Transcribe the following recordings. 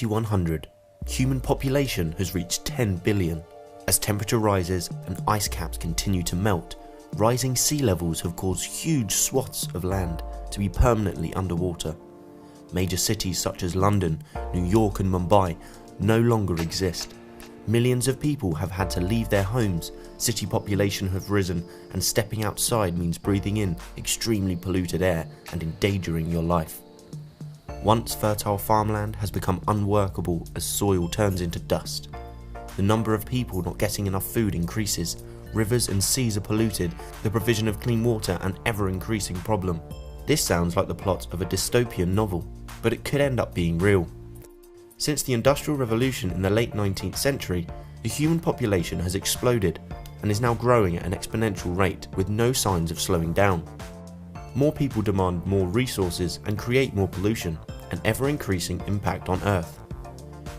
2100, human population has reached 10 billion. As temperature rises and ice caps continue to melt, rising sea levels have caused huge swaths of land to be permanently underwater. Major cities such as London, New York and Mumbai no longer exist. Millions of people have had to leave their homes, city population have risen, and stepping outside means breathing in extremely polluted air and endangering your life. Once fertile farmland has become unworkable as soil turns into dust. The number of people not getting enough food increases, rivers and seas are polluted, the provision of clean water an ever-increasing problem. This sounds like the plot of a dystopian novel, but it could end up being real. Since the Industrial Revolution in the late 19th century, the human population has exploded and is now growing at an exponential rate with no signs of slowing down. More people demand more resources and create more pollution, an ever-increasing impact on Earth.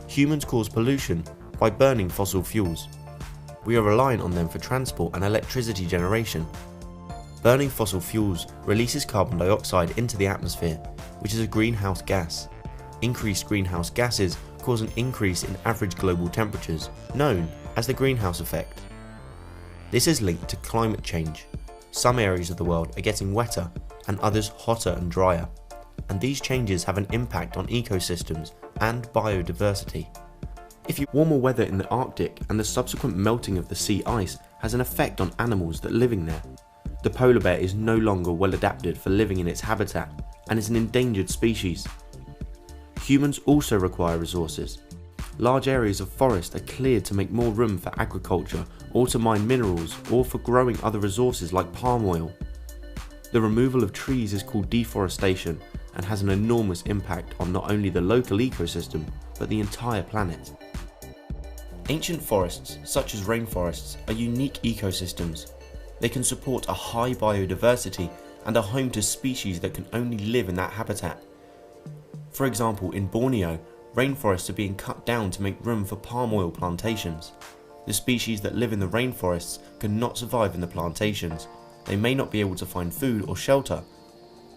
Humans cause pollution by burning fossil fuels. We are reliant on them for transport and electricity generation. Burning fossil fuels releases carbon dioxide into the atmosphere, which is a greenhouse gas. Increased greenhouse gases cause an increase in average global temperatures, known as the greenhouse effect. This is linked to climate change. Some areas of the world are getting wetter and others hotter and drier, and these changes have an impact on ecosystems and biodiversity. Warmer weather in the Arctic and the subsequent melting of the sea ice has an effect on animals that are living there. The polar bear is no longer well adapted for living in its habitat and is an endangered species. Humans also require resources. Large areas of forest are cleared to make more room for agriculture or to mine minerals or for growing other resources like palm oil. The removal of trees is called deforestation and has an enormous impact on not only the local ecosystem but the entire planet. Ancient forests, such as rainforests, are unique ecosystems. They can support a high biodiversity and are home to species that can only live in that habitat. For example, in Borneo, rainforests are being cut down to make room for palm oil plantations. The species that live in the rainforests cannot survive in the plantations. They may not be able to find food or shelter,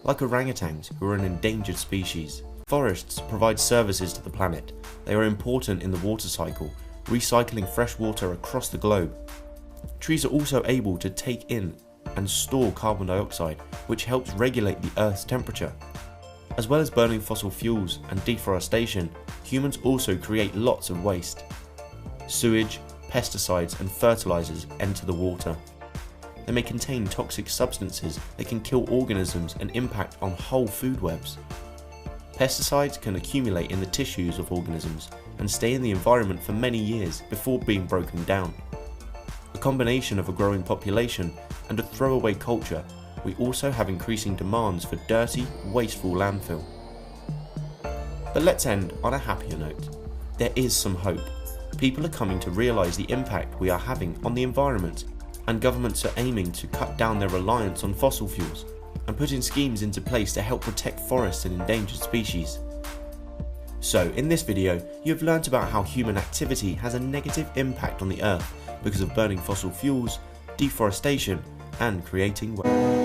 like orangutans, who are an endangered species. Forests provide services to the planet. They are important in the water cycle, recycling fresh water across the globe. Trees are also able to take in and store carbon dioxide, which helps regulate the Earth's temperature. As well as burning fossil fuels and deforestation, humans also create lots of waste. Sewage, pesticides and fertilizers enter the water. They may contain toxic substances that can kill organisms and impact on whole food webs. Pesticides can accumulate in the tissues of organisms and stay in the environment for many years before being broken down. A combination of a growing population and a throwaway culture, we also have increasing demands for dirty, wasteful landfill. But let's end on a happier note. There is some hope. People are coming to realise the impact we are having on the environment, and governments are aiming to cut down their reliance on fossil fuels and putting schemes into place to help protect forests and endangered species. So in this video, you have learnt about how human activity has a negative impact on the Earth because of burning fossil fuels, deforestation and creating waste.